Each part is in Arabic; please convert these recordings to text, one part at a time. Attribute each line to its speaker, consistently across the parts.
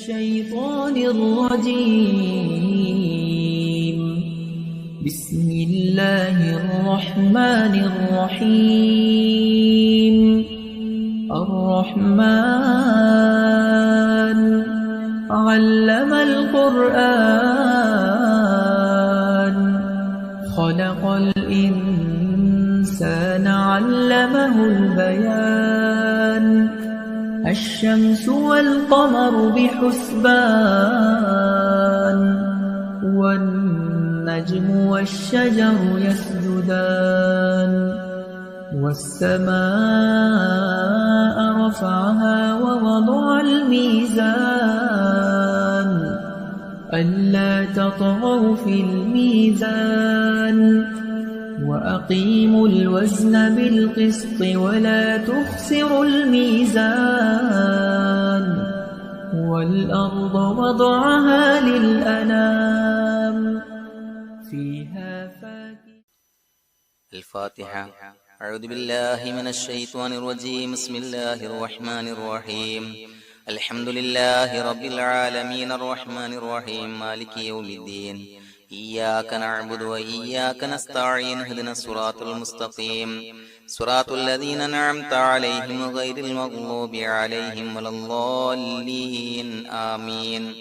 Speaker 1: الشيطان الرجيم. بسم الله الرحمن الرحيم. الرحمن علم القرآن خلق الإنسان علمه البيان. الشمس والقمر بحسبان والنجم والشجر يسجدان. والسماء رفعها ووضع الميزان ألا تطغوا في الميزان وأقيموا الوزن بالقسط ولا تخسروا الميزان. والأرض وضعها للأنام فيها فاكهة.
Speaker 2: الفاتحة. أعوذ بالله من الشيطان الرجيم. بسم الله الرحمن الرحيم. الحمد لله رب العالمين الرحمن الرحيم مالك يوم الدين. إياك نعبد وإياك نستعين. اهدنا الصراط المستقيم صراط الذين أنعمت عليهم غير المغضوب عليهم ولا الضالين آمين.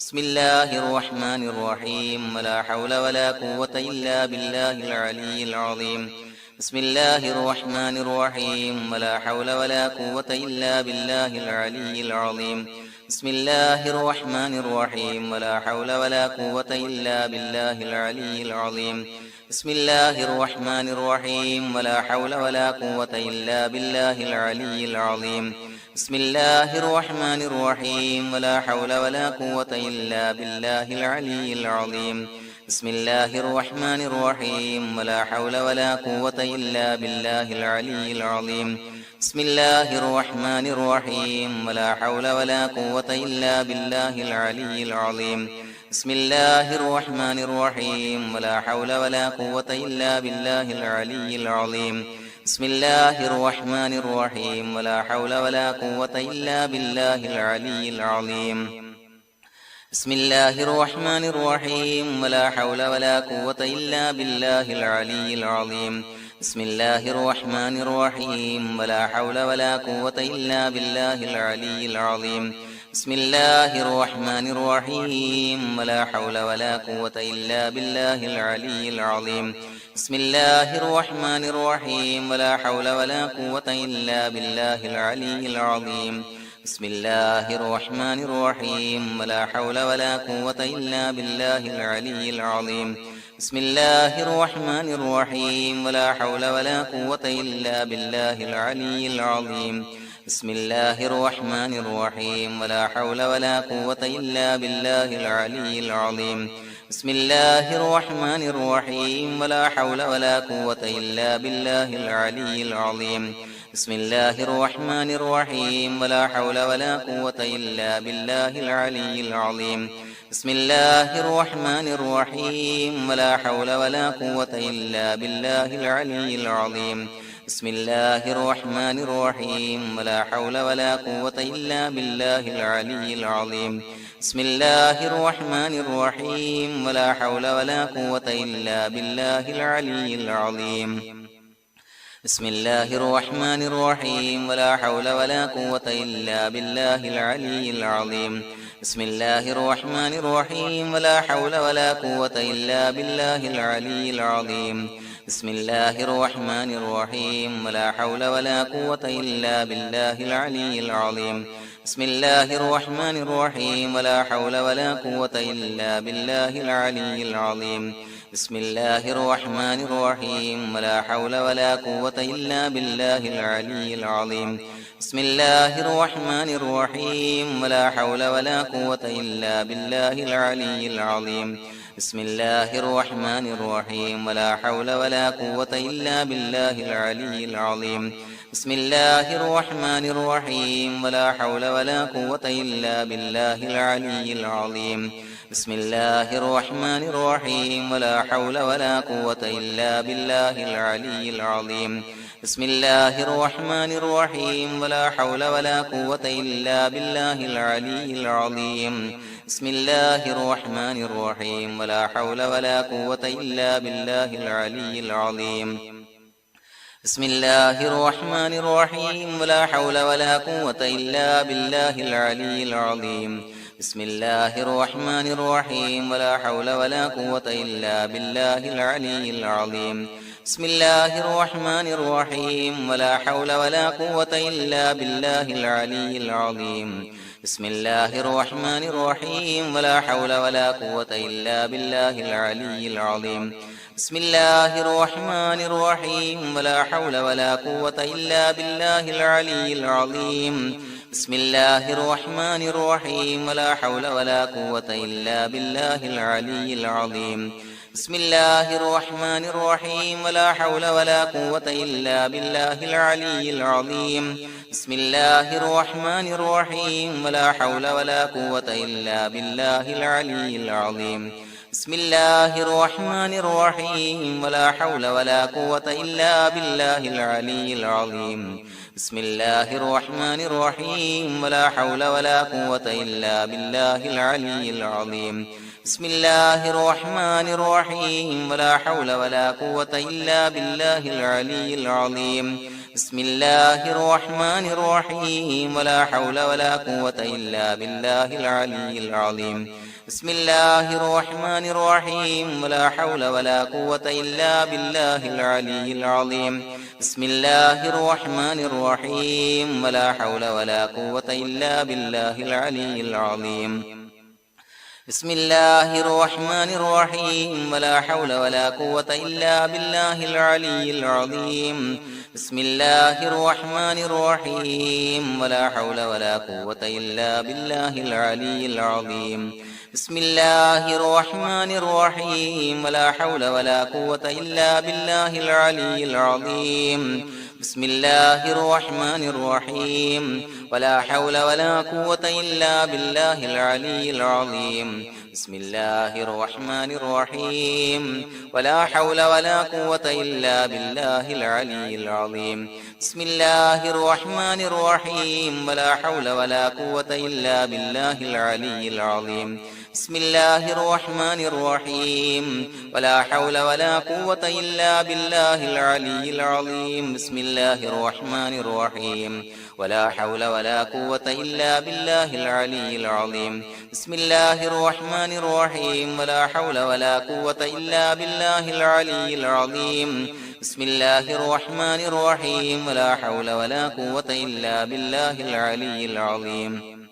Speaker 2: بسم الله الرحمن الرحيم. ولا حول ولا قوة إلا بالله العلي العظيم. بسم الله الرحمن الرحيم. ولا حول ولا قوة إلا بالله العلي العظيم. بسم الله الرحمن الرحيم. ولا حول ولا قوة إلا بالله العلي العظيم. بسم الله الرحمن الرحيم. ولا حول ولا قوة إلا بالله العلي العظيم. بسم الله الرحمن الرحيم. ولا حول ولا قوة إلا بالله العلي العظيم. بسم الله الرحمن الرحيم. ولا حول ولا قوة إلا بالله العلي العظيم. بسم الله الرحمن الرحيم. ولا حول ولا قوة إلا بالله العلي العظيم. بسم الله الرحمن الرحيم. ولا حول ولا قوة إلا بالله العلي العظيم. بسم الله الرحمن الرحيم. ولا حول ولا قوة إلا بالله العلي العظيم. بسم الله الرحمن الرحيم. ولا حول ولا قوة إلا بالله العلي العظيم. بسم الله الرحمن الرحيم. ولا حول ولا قوة إلا بالله العلي العظيم. بسم الله الرحمن الرحيم. ولا حول ولا قوة إلا بالله العلي العظيم. بسم الله الرحمن الرحيم. ولا حول ولا قوة إلا بالله العلي العظيم. بسم الله الرحمن الرحيم. ولا حول ولا قوة إلا بالله العلي العظيم. بسم الله الرحمن الرحيم. ولا حول ولا قوة إلا بالله العلي العظيم. بسم الله الرحمن الرحيم. ولا حول ولا قوة إلا بالله العلي العظيم. بسم الله الرحمن الرحيم. ولا حول ولا قوة إلا بالله العلي العظيم. بسم الله الرحمن الرحيم. ولا حول ولا قوة إلا بالله العلي العظيم. بسم الله الرحمن الرحيم. ولا حول ولا قوة إلا بالله العلي العظيم. بسم الله الرحمن الرحيم. ولا حول ولا قوة إلا بالله العلي العظيم. بسم الله الرحمن الرحيم. ولا حول ولا قوة إلا بالله العلي العظيم. بسم الله الرحمن الرحيم. ولا حول ولا قوة إلا بالله العلي العظيم. بسم الله الرحمن الرحيم. ولا حول ولا قوة إلا بالله العلي العظيم. بسم الله الرحمن الرحيم. ولا حول ولا قوة إلا بالله العلي العظيم. بسم الله الرحمن الرحيم. ولا حول ولا قوة إلا بالله العلي العظيم. بسم الله الرحمن الرحيم. ولا حول ولا قوة إلا بالله العلي العظيم. بسم الله الرحمن الرحيم. ولا حول ولا قوة إلا بالله العلي العظيم. بسم الله الرحمن الرحيم. ولا حول ولا قوة إلا بالله العلي العظيم. بسم الله الرحمن الرحيم. ولا حول ولا قوة إلا بالله العلي العظيم. بسم الله الرحمن الرحيم. ولا حول ولا قوة إلا بالله العلي العظيم. بسم الله الرحمن الرحيم ولا حول ولا قوة إلا بالله العلي العظيم بسم الله الرحمن الرحيم ولا حول ولا قوة إلا بالله العلي العظيم بسم الله الرحمن الرحيم ولا حول ولا قوة إلا بالله العلي العظيم بسم الله الرحمن الرحيم ولا حول ولا قوة إلا بالله العلي العظيم بسم الله الرحمن الرحيم ولا حول ولا قوة إلا بالله العلي العظيم بسم الله الرحمن الرحيم ولا حول ولا قوة إلا بالله العلي العظيم بسم الله الرحمن الرحيم ولا حول ولا قوة إلا بالله العلي العظيم بسم الله الرحمن الرحيم ولا حول ولا قوة إلا بالله العلي العظيم بسم الله الرحمن الرحيم ولا حول ولا قوة إلا بالله العلي العظيم بسم الله الرحمن الرحيم ولا حول ولا قوة إلا بالله العلي العظيم بسم الله الرحمن الرحيم ولا حول ولا قوة إلا بالله العلي العظيم بسم الله الرحمن الرحيم ولا حول ولا قوة إلا بالله العلي العظيم بسم الله الرحمن الرحيم ولا حول ولا قوة إلا بالله العلي العظيم بسم الله الرحمن الرحيم ولا حول ولا قوة إلا بالله العلي العظيم بسم الله الرحمن الرحيم ولا حول ولا قوة إلا بالله العلي العظيم بسم الله الرحمن الرحيم ولا حول ولا قوة إلا بالله العلي العظيم بسم الله الرحمن الرحيم ولا حول ولا قوة إلا بالله العلي العظيم بسم الله الرحمن الرحيم ولا حول ولا قوة إلا بالله العلي العظيم بسم الله الرحمن الرحيم ولا حول ولا قوة إلا بالله العلي العظيم بسم الله الرحمن الرحيم ولا حول ولا قوة إلا بالله العلي العظيم بسم الله الرحمن الرحيم ولا حول ولا قوة إلا بالله العلي العظيم بسم الله الرحمن الرحيم ولا حول ولا قوة إلا بالله العلي العظيم بسم الله الرحمن الرحيم ولا حول ولا قوة إلا بالله العلي العظيم بسم الله الرحمن الرحيم ولا حول ولا قوة إلا بالله العلي العظيم بسم الله الرحمن الرحيم ولا حول ولا قوة إلا بالله العلي العظيم بسم الله الرحمن الرحيم ولا حول ولا قوة إلا بالله العلي العظيم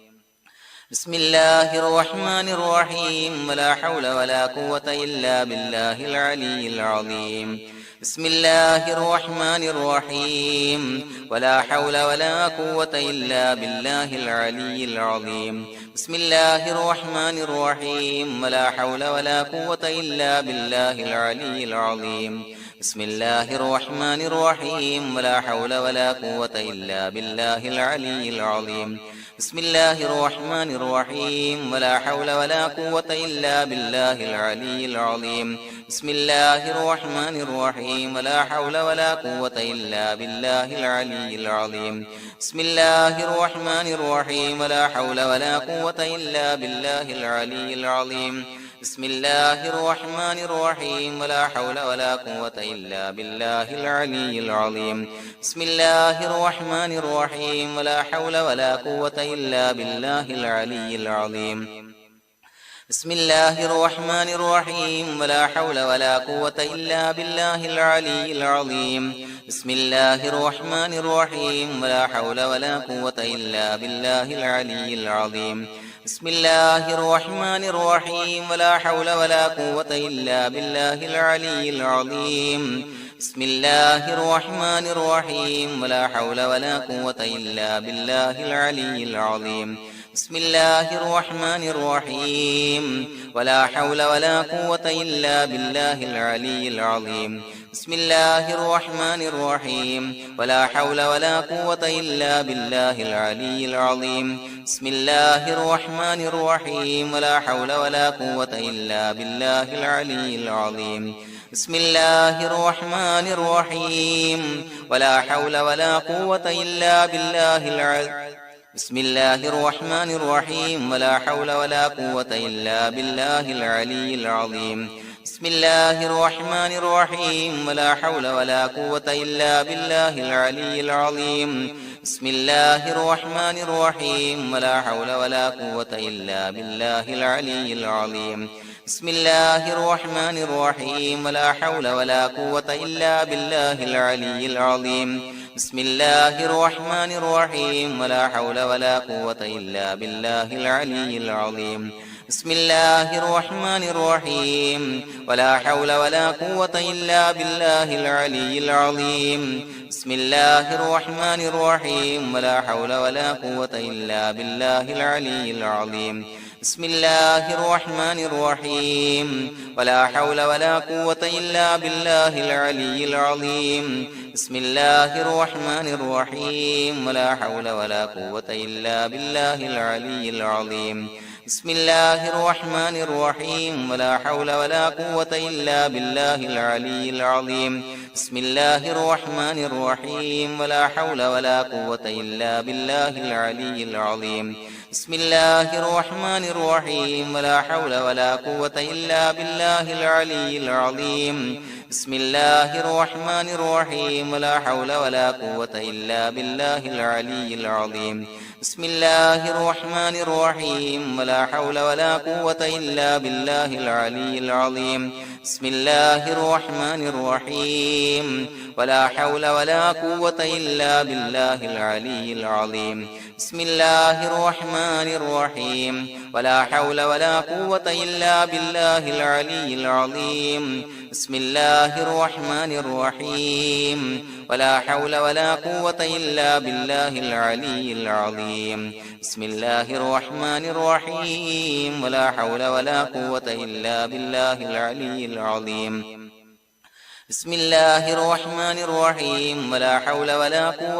Speaker 2: بسم الله الرحمن الرحيم ولا حول ولا قوة إلا بالله العلي العظيم بسم الله الرحمن الرحيم ولا حول ولا قوة إلا بالله العلي العظيم بسم الله الرحمن الرحيم ولا حول ولا قوة إلا بالله العلي العظيم بسم الله الرحمن الرحيم ولا حول ولا قوة إلا بالله العلي العظيم بسم الله الرحمن الرحيم ولا حول ولا قوة إلا بالله العلي العظيم بسم الله الرحمن الرحيم ولا حول ولا قوة إلا بالله العلي العظيم بسم الله الرحمن الرحيم ولا حول ولا قوة إلا بالله العلي العظيم بسم الله الرحمن الرحيم ولا حول ولا قوة إلا بالله العلي العظيم بسم الله الرحمن الرحيم ولا حول ولا قوة إلا بالله العلي العظيم بسم الله الرحمن الرحيم ولا حول ولا قوة إلا بالله العلي العظيم بسم الله الرحمن الرحيم ولا حول ولا قوة إلا بالله العلي العظيم بسم الله الرحمن الرحيم ولا حول ولا قوة إلا بالله العلي العظيم بسم الله الرحمن الرحيم ولا حول ولا قوة إلا بالله العلي العظيم بسم الله الرحمن الرحيم ولا حول ولا قوة إلا بالله العلي العظيم بسم الله الرحمن الرحيم ولا حول ولا قوة إلا بالله العلي العظيم بسم الله الرحمن الرحيم ولا حول ولا قوة إلا بالله العلي العظيم بسم الله الرحمن الرحيم ولا حول ولا قوة إلا بالله العلي بسم الله الرحمن الرحيم ولا حول ولا قوة إلا بالله العلي العظيم بسم الله الرحمن الرحيم ولا حول ولا قوة إلا بالله العلي العظيم بسم الله الرحمن الرحيم ولا حول ولا قوة إلا بالله العلي العظيم بسم الله الرحمن الرحيم ولا حول ولا قوة إلا بالله العلي العظيم بسم الله الرحمن الرحيم ولا حول ولا قوة إلا بالله العلي العظيم بسم الله الرحمن الرحيم ولا حول ولا قوة إلا بالله العلي العظيم بسم الله الرحمن الرحيم ولا حول ولا قوة إلا بالله العلي العظيم بسم الله الرحمن الرحيم ولا حول ولا قوة إلا بالله العلي العظيم بسم الله الرحمن الرحيم ولا حول ولا قوة إلا بالله العلي العظيم بسم الله الرحمن الرحيم ولا حول ولا قوة إلا بالله العلي العظيم بسم الله الرحمن الرحيم ولا حول ولا قوة إلا بالله العلي العظيم بسم الله الرحمن الرحيم ولا حول ولا قوة إلا بالله العلي العظيم بسم الله الرحمن الرحيم ولا حول ولا قوة إلا بالله العلي العظيم بسم الله الرحمن الرحيم ولا حول ولا قوة إلا بالله العلي العظيم بسم الله الرحمن الرحيم ولا حول ولا قوة إلا بالله العلي العظيم بسم الله الرحمن الرحيم ولا حول ولا قوة إلا بالله العلي العظيم بسم الله الرحمن الرحيم ولا حول ولا قوة إلا بالله العلي العظيم بسم الله الرحمن الرحيم ولا حول ولا قوة إلا بالله العلي العظيم بسم الله الرحمن الرحيم ولا حول ولا قوة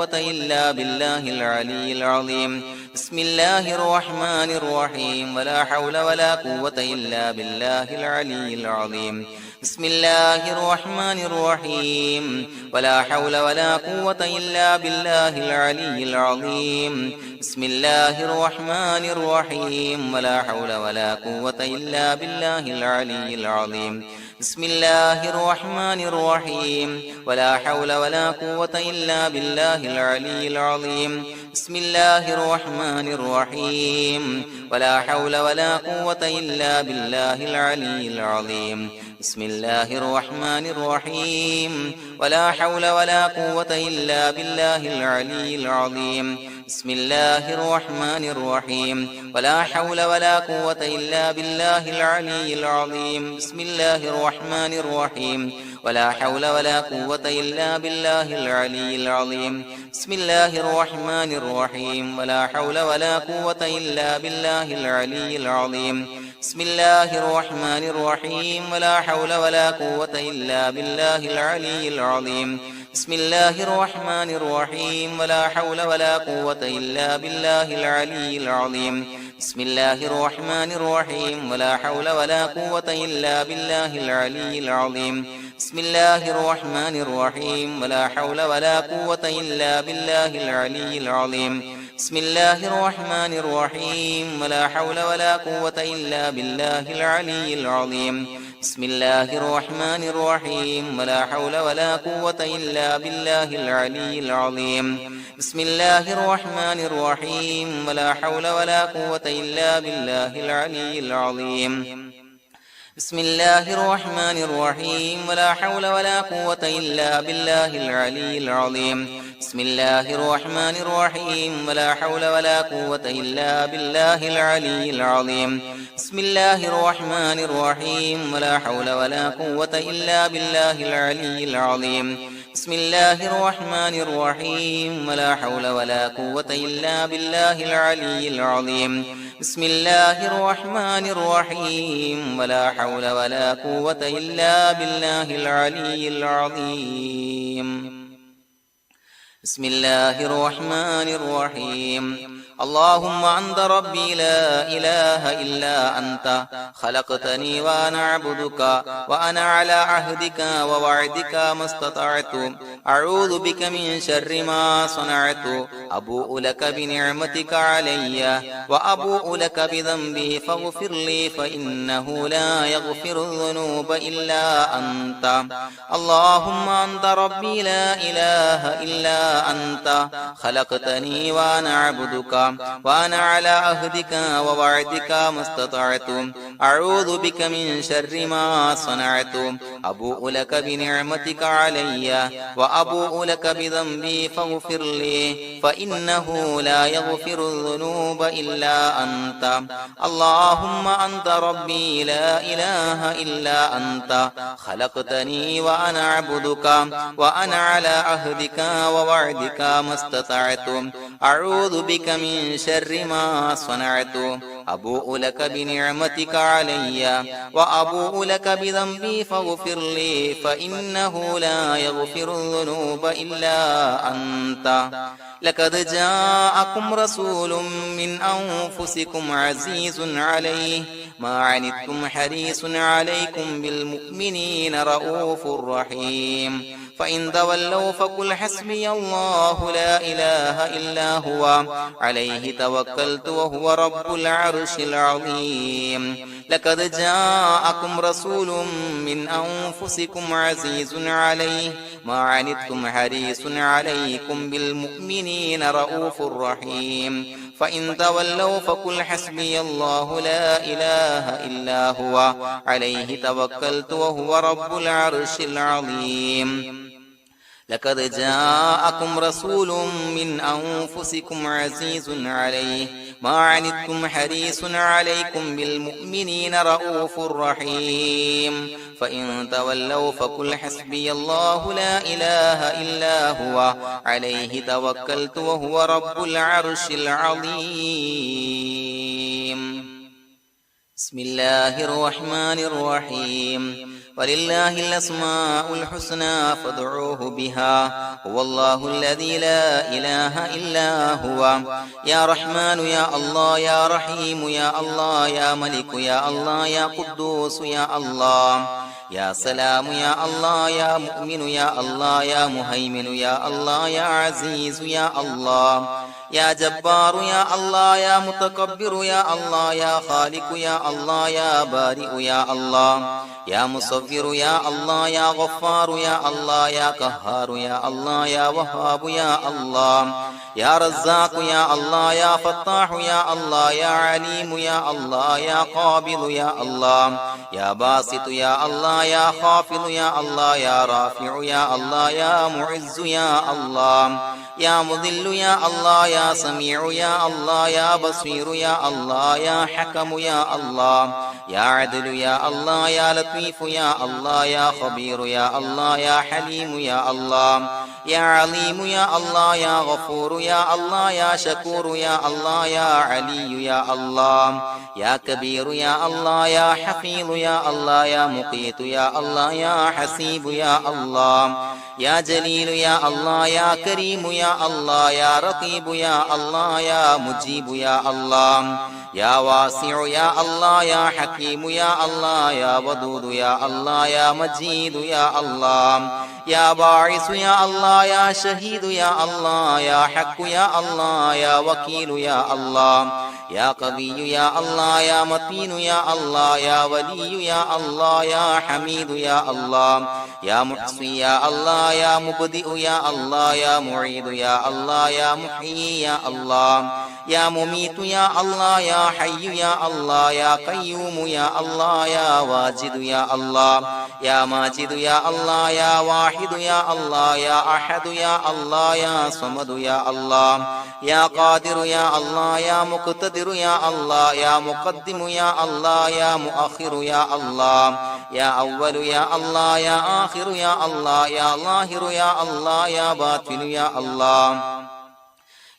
Speaker 2: إلا بالله العلي العظيم بسم الله الرحمن الرحيم ولا حول ولا قوة إلا بالله العلي العظيم بسم الله الرحمن الرحيم ولا حول ولا قوة إلا بالله العلي العظيم بسم الله الرحمن الرحيم ولا حول ولا قوة إلا بالله العلي العظيم بسم الله الرحمن الرحيم ولا حول ولا قوة إلا بالله العلي العظيم بسم الله الرحمن الرحيم ولا حول ولا قوة إلا بالله العلي العظيم بسم الله الرحمن الرحيم ولا حول ولا قوة إلا بالله العلي العظيم بسم الله الرحمن الرحيم ولا حول ولا قوة إلا بالله العلي العظيم بسم الله الرحمن الرحيم ولا حول ولا قوة إلا بالله العلي العظيم بسم الله الرحمن الرحيم ولا حول ولا قوة إلا بالله العلي العظيم بسم الله الرحمن الرحيم ولا حول ولا قوة إلا بالله العلي العظيم بسم الله الرحمن الرحيم ولا حول ولا قوة إلا بالله العلي العظيم بسم الله الرحمن الرحيم ولا حول ولا قوة إلا بالله العلي العظيم بسم الله الرحمن الرحيم ولا حول ولا قوة إلا بالله العلي العظيم بسم الله الرحمن الرحيم ولا حول ولا قوة إلا بالله العلي العظيم بسم الله الرحمن الرحيم ولا حول ولا قوة إلا بالله العلي العظيم بسم الله الرحمن الرحيم ولا حول ولا قوة إلا بالله العلي العظيم بسم الله الرحمن الرحيم ولا حول ولا قوة إلا بالله العلي العظيم بسم الله الرحمن الرحيم ولا حول ولا قوة إلا بالله العلي العظيم بسم الله الرحمن الرحيم ولا حول ولا قوة إلا بالله العلي العظيم بسم الله الرحمن الرحيم ولا حول ولا قوة إلا بالله العلي العظيم بسم الله الرحمن الرحيم ولا حول ولا قوة إلا بالله العلي العظيم بسم الله الرحمن الرحيم اللهم أنت ربي لا إله إلا أنت خلقتني وأنا عبدك وأنا على عهدك ووعدك ما استطعت أعوذ بك من شر ما صنعت أبوء لك بنعمتك علي وأبوء لك بذنبي فاغفر لي فإنه لا يغفر الذنوب إلا أنت اللهم أنت ربي لا إله إلا أنت خلقتني وأنا عبدك وأنا على عهدك ووعدك ما استطعت أعوذ بك من شر ما صنعت أبوء لك بنعمتك علي وأبوء لك بذنبي فاغفر لي فإنه لا يغفر الذنوب إلا أنت اللهم أنت ربي لا إله إلا أنت خلقتني وأنا عبدك وأنا على عهدك ووعدك ما استطعت أعوذ بك من شر ما صنعت أبوء لك بنعمتك علي وأبوء لك بذنبي فاغفر لي فإنه لا يغفر الذنوب إلا أنت لقد جاءكم رسول من أنفسكم عزيز عليه ما عنتم حريص عليكم بالمؤمنين رؤوف رحيم فإن تولوا فقل حسبي الله لا إله إلا هو عليه توكلت وهو رب العرش العظيم لقد جاءكم رسول من أنفسكم عزيز عليه ما عنتم حريص عليكم بالمؤمنين رؤوف رحيم فإن تولوا فقل حسبي الله لا إله إلا هو عليه توكلت وهو رب العرش العظيم لقد جاءكم رسول من أنفسكم عزيز عليه ما عنتم حريص عليكم بالمؤمنين رؤوف رحيم فإن تولوا فقل حسبي الله لا إله إلا هو عليه توكلت وهو رب العرش العظيم بسم الله الرحمن الرحيم ولله الأسماء الحسنى فادعوه بها هو الله الذي لا إله إلا هو يا رحمن يا الله يا رحيم يا الله يا ملك يا الله يا قدوس يا الله يا سلام يا الله يا مؤمن يا الله يا مهيمن يا الله يا عزيز يا الله يا جبار يا الله يا متكبر يا الله يا خالق يا الله يا بارئ يا الله يا مصور يا الله يا غفار يا الله يا قهار يا الله يا وهاب يا الله يا رزاق يا الله يا فتاح يا الله يا عليم يا الله يا قابض يا الله يا باسط يا الله يا خافض يا الله يا رافع يا الله يا معز يا الله يا مذل يا الله يا سميع يا الله يا بصير يا الله يا حكم يا الله يا عدل يا الله يا لطيف يا الله يا خبير يا الله يا حليم يا الله يا عليم يا الله يا غفور يا الله يا شكور يا الله يا علي يا الله يا كبير يا الله يا حفيظ يا الله يا مقيت يا الله يا حسيب يا الله يا جليل يا الله يا كريم يا الله يا رقيب يا الله يا مجيب يا الله يا واسع يا الله يا حكيم يا الله يا ودود يا الله يا مجيد يا الله يا باعث يا الله يا شهيد يا الله يا حق يا الله يا وكيل يا الله يا قوي يا الله يا متين يا الله يا ولي يا الله يا حميد يا الله يا محصي يا الله يا مبدئ يا الله يا معيد يا الله يا محيي يا الله يا مميت يا الله يا حي يا الله يا قيوم يا الله يا واجد يا الله يا ماجد يا الله يا واحد يا الله يا أحد يا الله يا صمد يا الله يا قادر يا الله يا مقتدر يا الله يا مقدم يا الله يا مؤخر يا الله يا أول يا الله يا آخر يا الله يا ظاهر يا الله يا باطن يا الله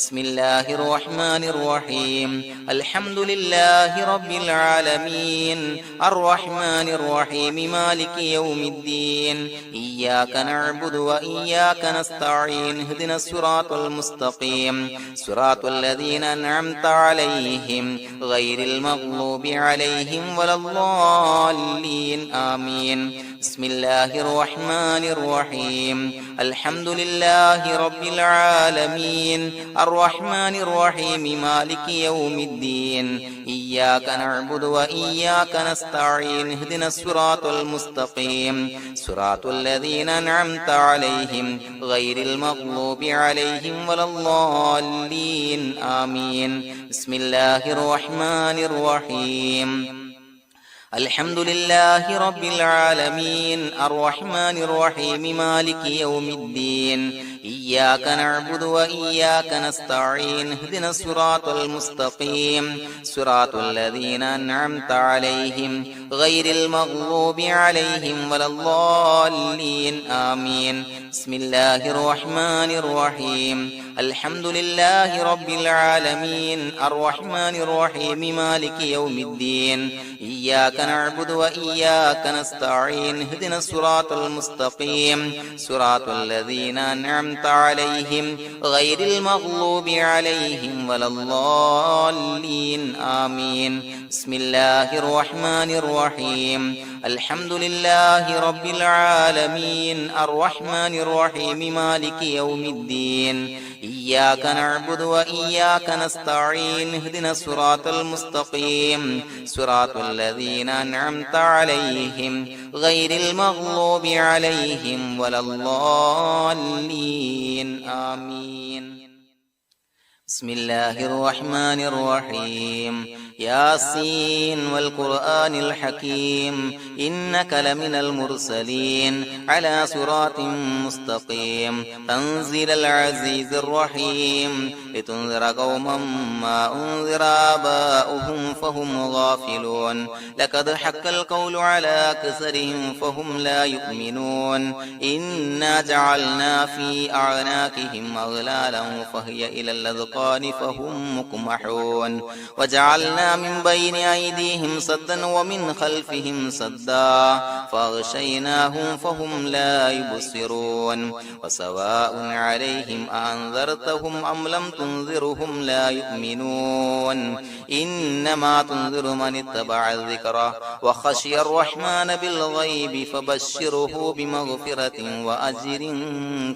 Speaker 2: بسم الله الرحمن الرحيم الحمد لله رب العالمين الرحمن الرحيم مالك يوم الدين إياك نعبد وإياك نستعين اهدنا الصراط المستقيم صراط الذين أنعمت عليهم غير المغضوب عليهم ولا الضالين آمين بسم الله الرحمن الرحيم الحمد لله رب العالمين الرحمن الرحيم مالك يوم الدين إياك نعبد وإياك نستعين اهدنا الصراط المستقيم صراط الذين أنعمت عليهم غير المغضوب عليهم ولا الضالين آمين بسم الله الرحمن الرحيم الحمد لله رب العالمين الرحمن الرحيم مالك يوم الدين إياك نعبد وإياك نستعين اهدنا الصراط المستقيم صراط الذين أنعمت عليهم غير المغضوب عليهم ولا الضالين آمين بسم الله الرحمن الرحيم الحمد لله رب العالمين الرحمن الرحيم مالك يوم الدين إياك نعبد وإياك نستعين اهدنا الصراط المستقيم صراط الذين أنعمت عليهم غير المغضوب عليهم ولا الضالين آمين بسم الله الرحمن الرحيم الحمد لله رب العالمين الرحمن الرحيم مالك يوم الدين إياك نعبد وإياك نستعين اهدنا الصراط المستقيم صراط الذين أنعمت عليهم غير المغضوب عليهم ولا الضالين آمين بسم الله الرحمن الرحيم ياسين والقرآن الحكيم إنك لمن المرسلين على صراط مستقيم تنزيل العزيز الرحيم لتنذر قوما ما أنذر آباؤهم فهم غافلون لقد حق القول على أكثرهم فهم لا يؤمنون إنا جعلنا في أعناقهم أغلالا فهي إلى الأذقان فهم مقمحون وجعلنا من بين أيديهم سدا ومن خلفهم سدا فأغشيناهم فهم لا يبصرون وسواء عليهم أنذرتهم أم لم تنذرهم لا يؤمنون إنما تنذر من اتبع الذكر وخشي الرحمن بالغيب فبشره بمغفرة وأجر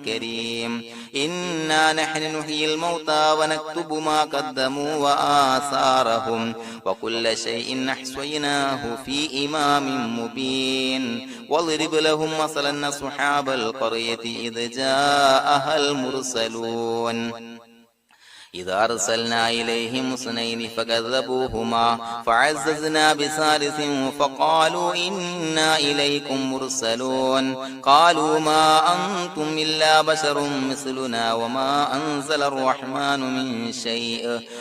Speaker 2: كريم إنا نحن نحيي الموتى ونكتب ما قدموا وآثارهم وكل شيء أحصيناه في إمام مبين واضرب لهم مثلا أصحاب القرية إذ جاءها المرسلون إذ أرسلنا إليهم اثنين فكذبوهما فعززنا بثالث فقالوا إنا إليكم مرسلون قالوا ما أنتم إلا بشر مثلنا وما أنزل الرحمن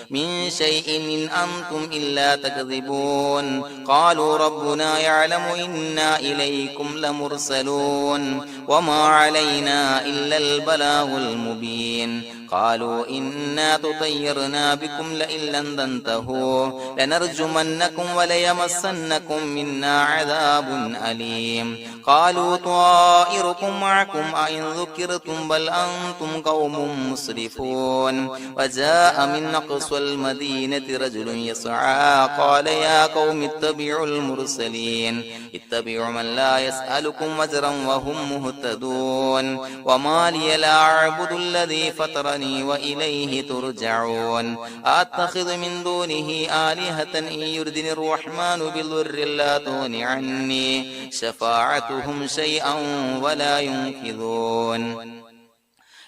Speaker 2: من شيء إن أنتم إلا تكذبون قالوا ربنا يعلم إنا إليكم لمرسلون وما علينا إلا البلاغ المبين قالوا إنا تطيرنا بكم لئن لم تنتهوا لنرجمنكم وليمسنكم منا عذاب أليم قالوا طائركم معكم أئن ذكرتم بل أنتم قوم مسرفون وجاء من أقصى المدينة رجل يسعى قال يا قوم اتبعوا المرسلين اتبعوا من لا يسألكم أجرا وهم مهتدون وما لي لا أعبد الذي فطرني وإليه ترجعون أتخذ من دونه آلهة إن يردني الرحمن بضر لا تغن عني شفاعتهم شيئا ولا ينقذون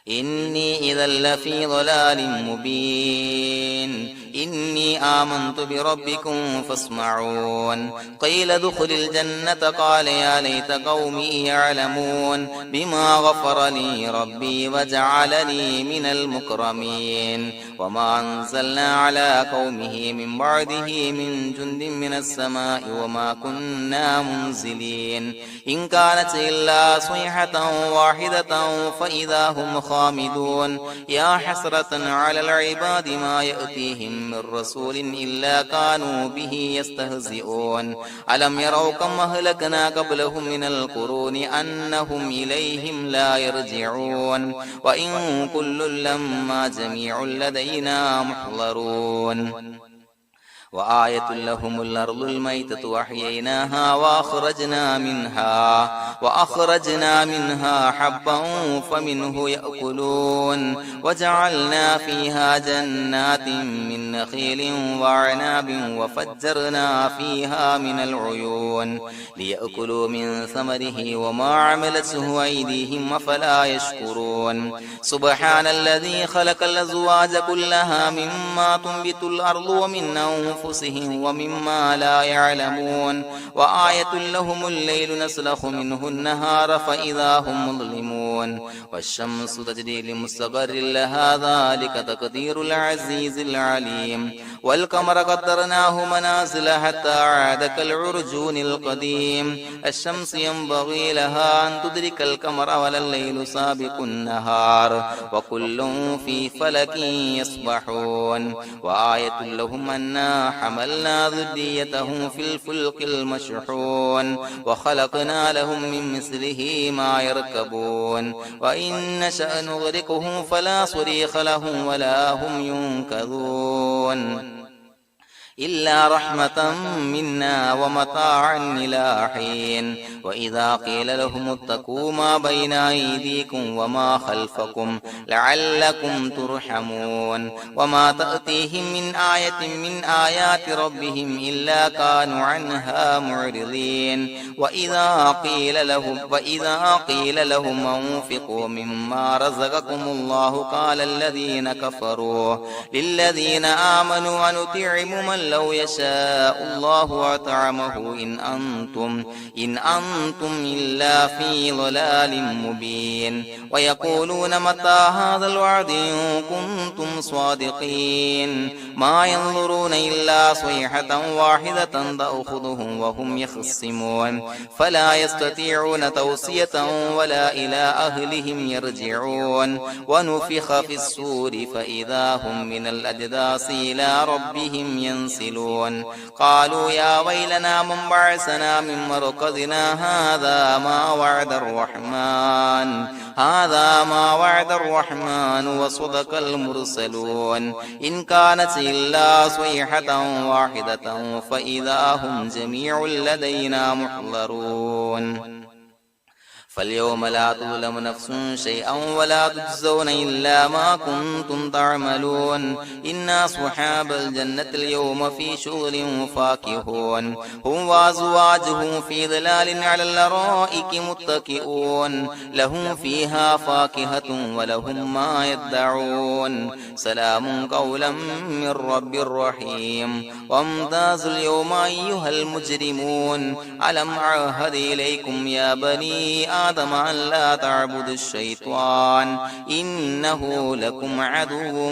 Speaker 2: إني إذا لفي ضلال مبين إني آمنت بربكم فاسمعون قيل ادخل الجنة قال يا ليت قومي يعلمون بما غفر لي ربي وجعلني من المكرمين وما أنزلنا على قومه من بعده من جند من السماء وما كنا منزلين إن كانت إلا صيحة واحدة فإذا هم خامدون يا حسرة على العباد ما يأتيهم من رسول إلا كانوا به يستهزئون ألم يروا كم أهلكنا قبلهم من القرون أنهم إليهم لا يرجعون وإن كل لما جميع لدينا محضرون وآية لهم الأرض الميتة وأحييناها وأخرجنا منها حبا فمنه يأكلون وجعلنا فيها جنات من نخيل وأعناب وفجرنا فيها من العيون ليأكلوا من ثمره وما عملته أيديهم أفلا يشكرون سبحان الذي خلق الأزواج كلها مما تنبت الأرض ومن أنفسهم ومما لا يعلمون وآية لهم الليل نسلخ منه النهار فإذا هم مظلمون والشمس تجري لمستقر لها ذلك تقدير العزيز العليم والقمر قدرناه منازل حتى عاد كالعرجون القديم الشمس ينبغي لها أن تدرك القمر ولا الليل سابق النهار وكل في فلك يسبحون وآية لهم أنا حملنا ذريتهم في الفلك المشحون وخلقنا لهم من مثله ما يركبون وإن نشأ نغرقهم فلا صريخ لهم ولا هم ينقذون إلا رحمة منا ومتاعا إلى حين وإذا قيل لهم اتقوا ما بين أيديكم وما خلفكم لعلكم ترحمون وما تأتيهم من آية من آيات ربهم إلا كانوا عنها معرضين وإذا قيل لهم أنفقوا مما رزقكم الله قال الذين كفروا للذين آمنوا ونطعم من لو يشاء الله أطعمه إن أنتم إلا في ضلال مبين ويقولون متى هذا الوعد إن كنتم صادقين ما ينظرون إلا صيحة واحدة تأخذهم وهم يخصمون فلا يستطيعون توصية ولا إلى أهلهم يرجعون ونفخ في الصور فإذا هم من الأجداث إلى ربهم ينسلون قالوا يا ويلنا من بعثنا من مرقدنا هذا ما وعد الرحمن وصدق المرسلون إن كانت إلا صيحة واحدة فإذا هم جميع لدينا محضرون فاليوم لا تظلم نفس شيئا ولا تجزون إلا ما كنتم تعملون إن أصحاب الجنة اليوم في شغل فاكهون هم وأزواجهم في ظلال على الأرائك متكئون لهم فيها فاكهة ولهم ما يدعون سلام قولا من رب رحيم وامتازوا اليوم أيها المجرمون ألم أعهد إليكم يا بني آدم أن لا تعبدوا الشيطان إنه لكم عدو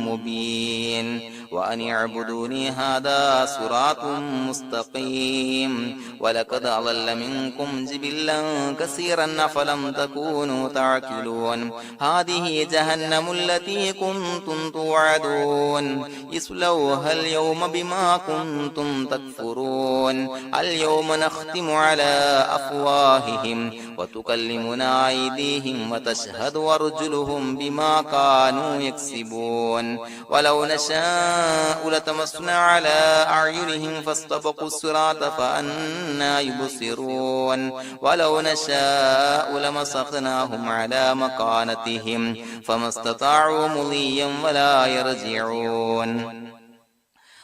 Speaker 2: مبين وأن اعبدوني هذا صراط مستقيم ولقد أضل منكم جبلا كثيرا أفلم تكونوا تعقلون هذه جهنم التي كنتم توعدون اصلوها اليوم بما كنتم تكفرون اليوم نختم على أفواههم وتكلمنا أيديهم وتشهد أرجلهم بما كانوا يكسبون ولو نشاء لتمسنا على أعينهم فاستبقوا الصراط فأنى يبصرون ولو نشاء لمسخناهم على مكانتهم فما استطاعوا مضيا ولا يرجعون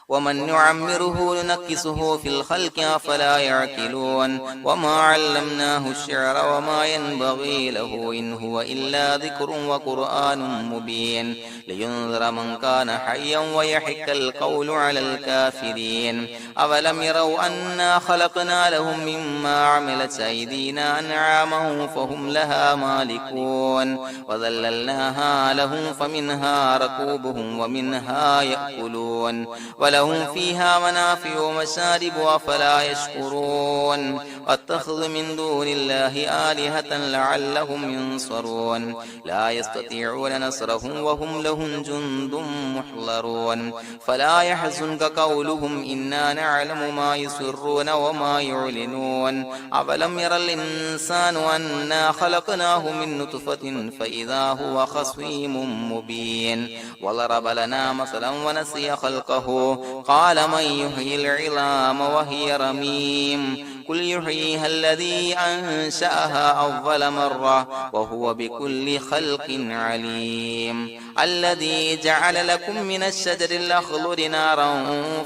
Speaker 2: ومن نعمره ننكسه في الخلق أفلا يعقلون وما علمناه الشعر وما ينبغي له إن هو إلا ذكر وقرآن مبين لينذر من كان حيا ويحق القول على الكافرين أولم يروا أنا خلقنا لهم مما عملت أيدينا أنعاما فهم لها مالكون وذللناها لهم فمنها ركوبهم ومنها يأكلون ولهم فيها منافع ومشارب أفلا يشكرون واتخذ من دون الله آلهة لعلهم ينصرون لا يستطيعون نصرهم وهم لهم جند محضرون فلا يحزنك قولهم إنا نعلم ما يسرون وما يعلنون أولم ير الإنسان أنا خلقناه من نطفة فإذا هو خصيم مبين وضرب لنا مثلا ونسي خلقه قال من يحيي العظام وهي رميم قل يحييها الذي أنشأها أول مرة وهو بكل خلق عليم الذي جعل لكم من الشجر الأخضر نارا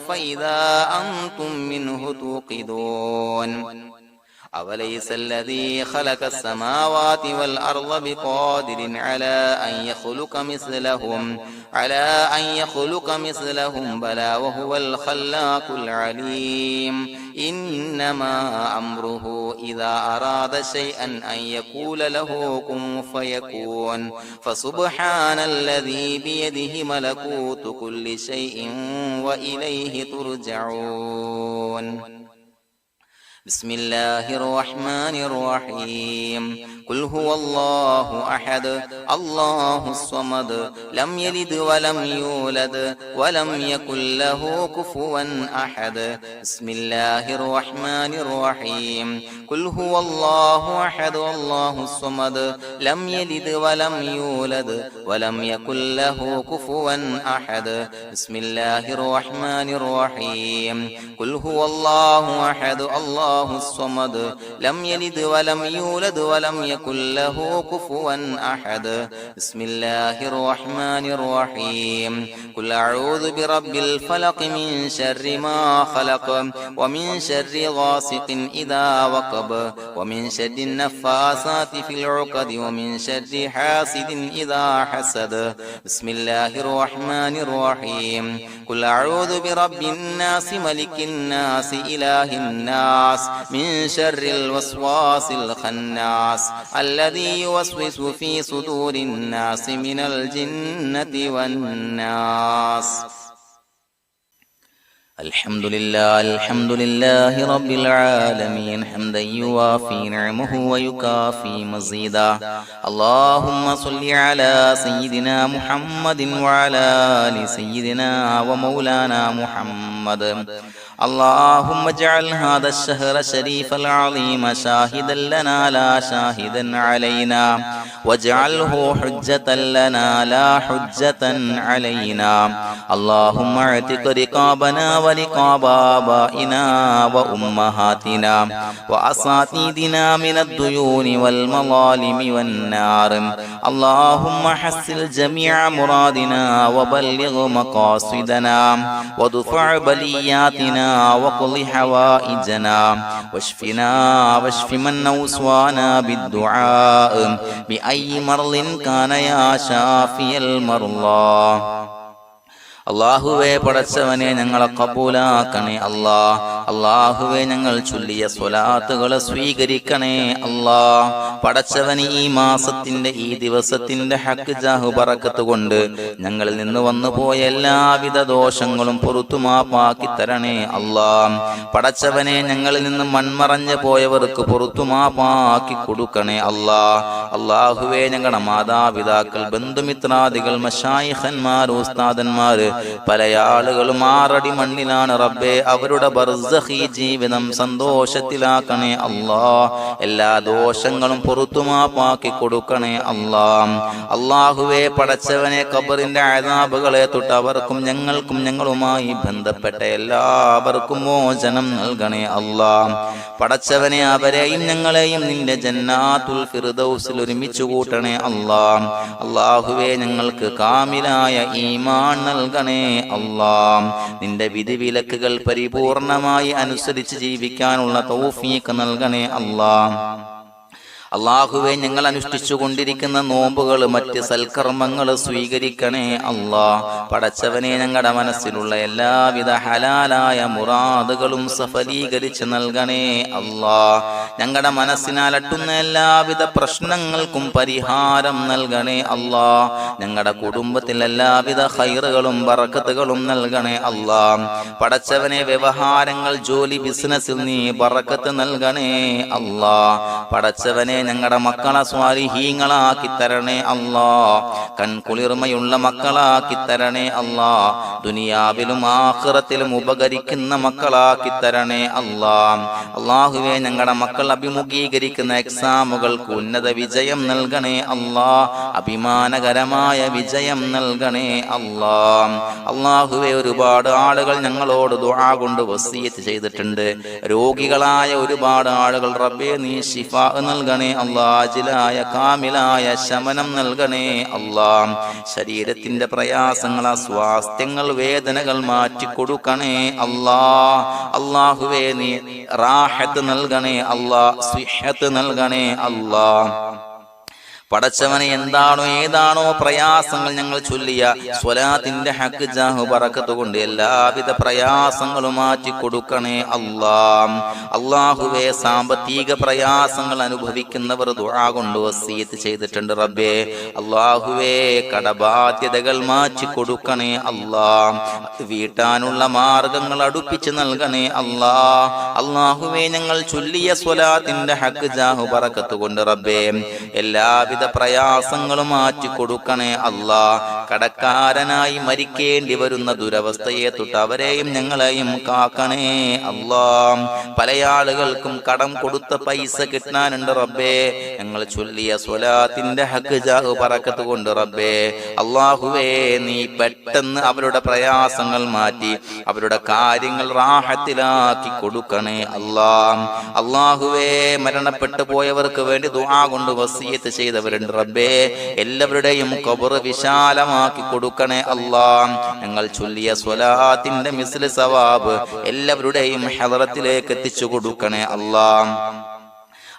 Speaker 2: فإذا أنتم منه توقدون أوليس الذي خلق السماوات والأرض بقادر على أن يخلق مثلهم بلى وهو الخلاق العليم إنما أمره إذا أراد شيئا أن يقول له كن فيكون فسبحان الذي بيده ملكوت كل شيء وإليه ترجعون بسم الله الرحمن الرحيم قل هو الله أحد الله الصمد لم يلد ولم يولد ولم يكن له كفوا أحد بسم الله الرحمن الرحيم قل هو الله أحد الله الصمد لم يلد ولم يولد ولم يكن له كفوا أحد بسم الله الرحمن الرحيم قل هو الله أحد الله الصمد لم يلد ولم يولد ولم يكن له كفوا أحد بسم الله الرحمن الرحيم قل أعوذ برب الفلق من شر ما خلق ومن شر غاسق إذا وقب ومن شر النفاثات في العقد ومن شر حاسد إذا حسد بسم الله الرحمن الرحيم قل أعوذ برب الناس ملك الناس إله الناس من شر الوسواس الخناس الذي يوسوس في صدور الناس من الجنة والناس الحمد لله رب العالمين حمدا يوافي نعمه ويكافي مزيدا اللهم صل على سيدنا محمد وعلى آل سيدنا ومولانا محمد اللهم اجعل هذا الشهر الشريف العظيم شاهدا لنا لا شاهدا علينا واجعله حجة لنا لا حجة علينا اللهم اعتق رقابنا ورقاب آبائنا وأمهاتنا وأساتذتنا من الديون والمظالم والنار اللهم حسن جميع مرادنا وبلغ مقاصدنا وادفع بلياتنا وقض حوائجنا واشفنا واشف من أوصانا بالدعاء بأي مرض كان يا شافي المرضى അള്ളാഹുവേ പടച്ചവനെ ഞങ്ങളെ കബൂലാക്കണേ അല്ലാ. അള്ളാഹുവേ ഞങ്ങൾ ചൊല്ലിയ സ്വലാത്തുകളെ സ്വീകരിക്കണേ അല്ലാ. പടച്ചവന് ഈ മാസത്തിന്റെ ഈ ദിവസത്തിന്റെ ഹക്ക് ജാഹു ബറക്കത്ത് കൊണ്ട് ഞങ്ങളിൽ നിന്ന് വന്നുപോയ എല്ലാവിധ ദോഷങ്ങളും പുറത്തു മാപ്പാക്കി തരണേ അല്ലാ. പടച്ചവനെ ഞങ്ങളിൽ നിന്ന് മൺമറഞ്ഞു പോയവർക്ക് പുറത്തു മാപ്പാക്കി കൊടുക്കണേ അല്ലാ. അള്ളാഹുവേ ഞങ്ങളുടെ മാതാപിതാക്കൾ ബന്ധുമിത്രാദികൾ മശായിഖന്മാർ ഉസ്താദന്മാർ പല ആളുകളും ആറടി മണ്ണിലാണ് റബ്ബേ. അവരുടെ ബർസഖി ജീവിതം സന്തോഷത്തിലാക്കണേ അല്ലാ. എല്ലാ ദോഷങ്ങളും പൊറുത്തുമാപ്പാക്കി കൊടുക്കണേ അല്ലാ. അല്ലാഹുവേ പടച്ചവനെ ഖബറിന്റെ അദാബുകളെ തൊട്ട് അവർക്കും ഞങ്ങൾക്കും ഞങ്ങളുമായി ബന്ധപ്പെട്ട എല്ലാവർക്കും മോചനം നൽകണേ അല്ലാ. പടച്ചവനെ അവരെയും ഞങ്ങളെയും നിന്റെ ജന്നാത്തുൽ ഫിർദൗസിൽ ഒരുമിച്ച് കൂട്ടണേ അല്ലാ. അല്ലാഹുവേ ഞങ്ങൾക്ക് കാമിലായ ഈമാൻ നൽകണേ അല്ലാ. നിന്റെ വിധിവിലക്കുകൾ പരിപൂർണമായി അനുസരിച്ച് ജീവിക്കാനുള്ള തൗഫീഖ് നൽകണേ അല്ലാ. അള്ളാഹുവെ ഞങ്ങൾ അനുഷ്ഠിച്ചു കൊണ്ടിരിക്കുന്ന നോമ്പുകൾ മറ്റ് സൽക്കർമ്മങ്ങൾ സ്വീകരിക്കണേ അല്ലാ. പടച്ചവനെ ഞങ്ങളുടെ മനസ്സിലുള്ള എല്ലാവിധ ഹലാലായ മുറാദുകളും സഫലീകരിച്ച് നൽകണേ അല്ലാ. ഞങ്ങളുടെ മനസ്സിനാലട്ടുന്ന എല്ലാവിധ പ്രശ്നങ്ങൾക്കും പരിഹാരം നൽകണേ അല്ലാ. ഞങ്ങളുടെ കുടുംബത്തിൽ എല്ലാവിധ ഖൈറുകളും ബറക്കത്തുകളും നൽകണേ അല്ലാ. പടച്ചവനെ വ്യവഹാരങ്ങൾ ജോലി ബിസിനസ്സിൽ നീ ബറക്കത്ത് നൽകണേ അല്ലാ. പടച്ചവനെ ഞങ്ങളുടെ മക്കളെ സ്വാലിഹീങ്ങളാക്കി തരണേ അല്ലാ. കൺകുളിർമയുള്ള മക്കളാക്കി തരണേ അല്ലാ. ദുനിയാവിലും ആഖിറത്തിലും ഉപകരിക്കുന്ന മക്കളാക്കി തരണേ അല്ലാ. അല്ലാഹുവേ ഞങ്ങളുടെ മക്കൾ അഭിമുഖീകരിക്കുന്ന എക്സാമുകൾക്ക് ഉന്നത വിജയം നൽകണേ അല്ലാ. അഭിമാനകരമായ വിജയം നൽകണേ അല്ലാ. അല്ലാഹുവേ ഒരുപാട് ആളുകൾ ഞങ്ങളോട് ദുആ കൊണ്ട് വസിയത്ത് ചെയ്തിട്ടുണ്ട്. രോഗികളായ ഒരുപാട് ആളുകൾ റബ്ബേ നീ ശിഫാ നൽകണേ അല്ലാ. അജിലായ കാമിലായ ശമനം നൽകണേ അല്ലാ. ശരീരത്തിന്റെ പ്രയാസങ്ങൾ അസ്വാസ്ഥ്യങ്ങൾ വേദനകൾ മാറ്റിക്കൊടുക്കണേ അല്ലാ. അല്ലാഹുവേ നീ റാഹത്ത് നൽകണേ അല്ലാ. സിഹത്ത് നൽകണേ അല്ലാ. പടച്ചവനെ എന്താണോ ഏതാണോ പ്രയാസങ്ങൾ ഞങ്ങൾ ചൊല്ലിയ സ്വലാത്തിന്റെ ഹക്ക് ജാഹു ബറക്കത്ത് കൊണ്ട് എല്ലാവിധ പ്രയാസങ്ങളും മാറ്റി കൊടുക്കണേ അല്ലാ. അല്ലാഹുവേ സാമ്പത്തിക പ്രയാസങ്ങൾ അനുഭവിക്കുന്നവർ ദുആ കൊണ്ട് വസിയത്ത് ചെയ്തിട്ടുണ്ട് റബ്ബേ. അല്ലാഹുവേ കടബാധ്യതകൾ മാറ്റി കൊടുക്കണേ അല്ലാ. വീട്ടാനുള്ള മാർഗങ്ങൾ അടുപ്പിച്ച് നൽകണേ അല്ലാ. അല്ലാഹുവേ ഞങ്ങൾ ചൊല്ലിയ സ്വലാത്തിന്റെ ഹക്ക് ജാഹു ബറക്കത്ത് കൊണ്ട് റബ്ബേ എല്ലാവിധ പ്രയാസങ്ങളും മാറ്റി കൊടുക്കണേ അല്ലാ. കടക്കാരനായി മരിക്കേണ്ടി വരുന്ന ദുരവസ്ഥയെ തൊട്ട് അവരെയും ഞങ്ങളെയും കാക്കണേ അല്ലാ. പല ആളുകൾക്കും കടം കൊടുത്ത പൈസ കിട്ടാനുണ്ട് റബ്ബേ. ഞങ്ങൾ ചൊല്ലിയ സ്വലാത്തിന്റെ ഹക്ക് ജാഹു ബറക്കത്ത് കൊണ്ട് റബ്ബേ അല്ലാഹുവേ നീ പെട്ടെന്ന് അവരുടെ പ്രയാസങ്ങൾ മാറ്റി അവരുടെ കാര്യങ്ങൾ റാഹത്തിലാക്കി കൊടുക്കണേ അല്ലാ. അല്ലാഹുവേ മരണപ്പെട്ടു പോയവർക്ക് വേണ്ടി ദുആ കൊണ്ട് വസിയത്ത് ചെയ്തവർ റബ്ബേ എല്ലാവരുടെയും ഖബർ വിശാലമാക്കി കൊടുക്കണേ അല്ലാ. ഞങ്ങൾ ചൊല്ലിയ സ്വലാത്തിന്റെ മിസ്ല് സവാബ് എല്ലാവരുടെയും ഹദറത്തിലേക്ക് എത്തിച്ചു കൊടുക്കണേ അല്ലാ.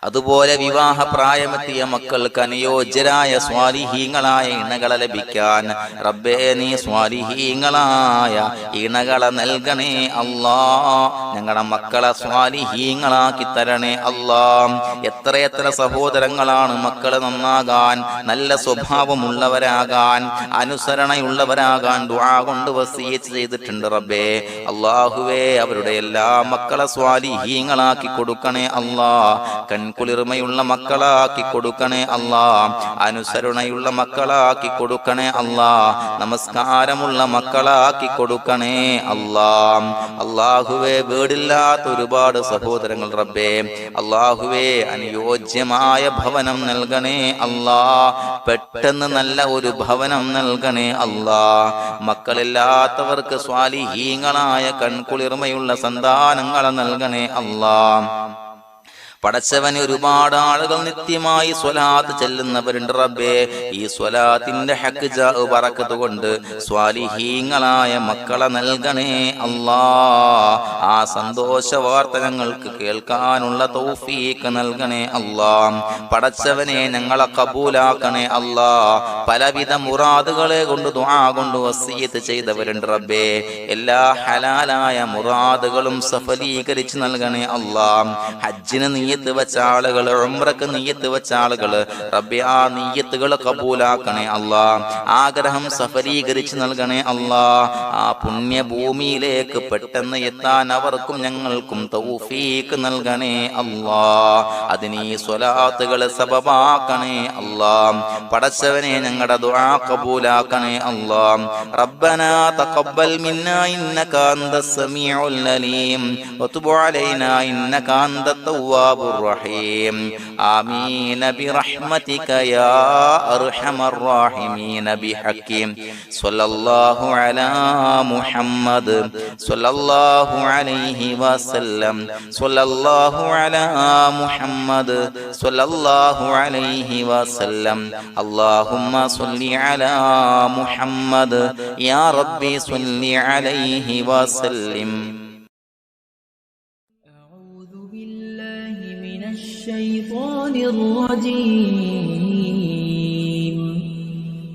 Speaker 2: അതുപോലെ വിവാഹ പ്രായമെത്തിയ മക്കൾക്ക് അനുയോജ്യരായ സ്വാലിഹീങ്ങളായ ഇണകളെ ലഭിക്കാൻ റബ്ബേ നീ സ്വാലിഹീങ്ങളായ ഇണകളെ നൽകണേ അല്ലാ. ഞങ്ങളുടെ മക്കളെ സ്വാലിഹീങ്ങളാക്കി തരണേ അല്ലാ. എത്രയെത്ര സഹോദരങ്ങളാണ് മക്കള് നന്നാകാൻ നല്ല സ്വഭാവമുള്ളവരാകാൻ അനുസരണയുള്ളവരാകാൻ ദുആ കൊണ്ട് വസിയത്ത് ചെയ്തിട്ടുണ്ട് റബ്ബേ. അല്ലാഹുവേ അവരുടെ എല്ലാ മക്കളെ സ്വാലിഹീങ്ങളാക്കി കൊടുക്കണേ അല്ലാ. കുളിർമയുള്ള മക്കളാക്കി കൊടുക്കണേ അല്ലാ. അനുസരണയുള്ള മക്കളാക്കി കൊടുക്കണേ അല്ലാ. നമസ്കാരമുള്ള മക്കളാക്കി കൊടുക്കണേ അല്ലാ. അല്ലാഹുവേ വീടില്ലാത്ത ഒരുപാട് സഹോദരങ്ങൾ റബ്ബേ അല്ലാഹുവേ അനുയോജ്യമായ ഭവനം നൽകണേ അല്ലാ. പെട്ടെന്ന് നല്ല ഒരു ഭവനം നൽകണേ അല്ലാ. മക്കളില്ലാത്തവർക്ക് സ്വാലിഹീങ്ങളായ കൺകുളിർമയുള്ള സന്താനങ്ങളെ നൽകണേ അല്ലാ. പടച്ചവന് ഒരുപാട് ആളുകൾ നിത്യമായി സ്വലാത്ത് ചെല്ലുന്നവരുണ്ട് റബ്ബേ. ഈ സ്വലാത്തിന്റെ ഹക്ക് ജാഹു ബറക്കത്ത് കൊണ്ട് സ്വാലിഹീങ്ങളായ മക്കളെ നൽകണേ അല്ലാ. ആ സന്തോഷ വാർത്ത ഞങ്ങൾക്ക് കേൾക്കാനുള്ള തൗഫീഖ് നൽകണേ അല്ലാ. പടച്ചവനെ ഞങ്ങളെ കബൂലാക്കണേ അല്ലാ. പലവിധ മുറാദുകളെ കൊണ്ട് ദുആ കൊണ്ട് വസിയത്ത് ചെയ്തവരുണ്ട് റബ്ബേ. എല്ലാ ഹലാലായ മുറാദുകളും സഫലീകരിച്ച് നൽകണേ അല്ലാ. ഹജ്ജിന് നീയത്ത് വെച്ച ആളുകൾ, ഉംറക്ക് നീയത്ത് വെച്ച ആളുകൾ റബ്ബേ ആ നീയത്തുകൾ കബൂലാക്കണേ അല്ലാ. ആഗ്രഹം സഫലീകരിച്ച് നൽകണേ അല്ലാ. ആ പുണ്യഭൂമിയിലേക്ക് പെട്ടെന്ന് എത്താൻ അവർക്കും ഞങ്ങൾക്കും തൗഫീഖ് നൽകണേ അല്ലാ. അതിന് ഈ സ്വലാത്തുകൾ സബബാക്കണേ അല്ലാ. പടച്ചവനെ ഞങ്ങളുടെ ദുആ കബൂലാക്കണേ അല്ലാ. റബ്ബനാ തഖബ്ബൽ മിന്നാ ഇന്നക അന്തസ് സമീഉൽ അലീം വതുബ് അലൈനാ ഇന്നക അന്തത് തവ്വാബുർ التواب الرحيم آمين برحمتك يا أرحم الراحمين بحق صلى الله على محمد صلى الله عليه وسلم صلى الله على محمد صلى الله عليه وسلم اللهم صل على محمد يا ربي صل عليه وسلم.
Speaker 1: أعوذ بالله من الشيطان الرجيم.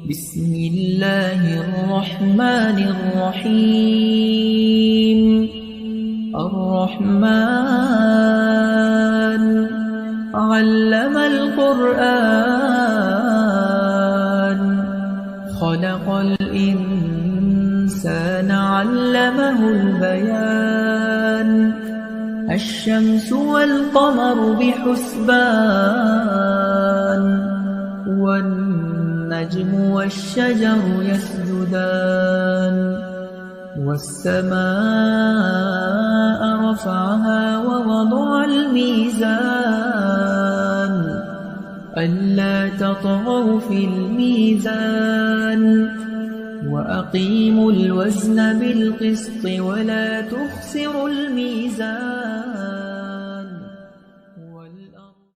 Speaker 1: بسم الله الرحمن الرحيم. الرحمن علم القرآن خلق الإنسان علمه البيان الشمس والقمر بحسبان والنجم والشجر يسجدان والسماء رفعها ووضع الميزان ألا تطغوا في الميزان وأقيموا الوزن بالقسط ولا تخسروا الميزان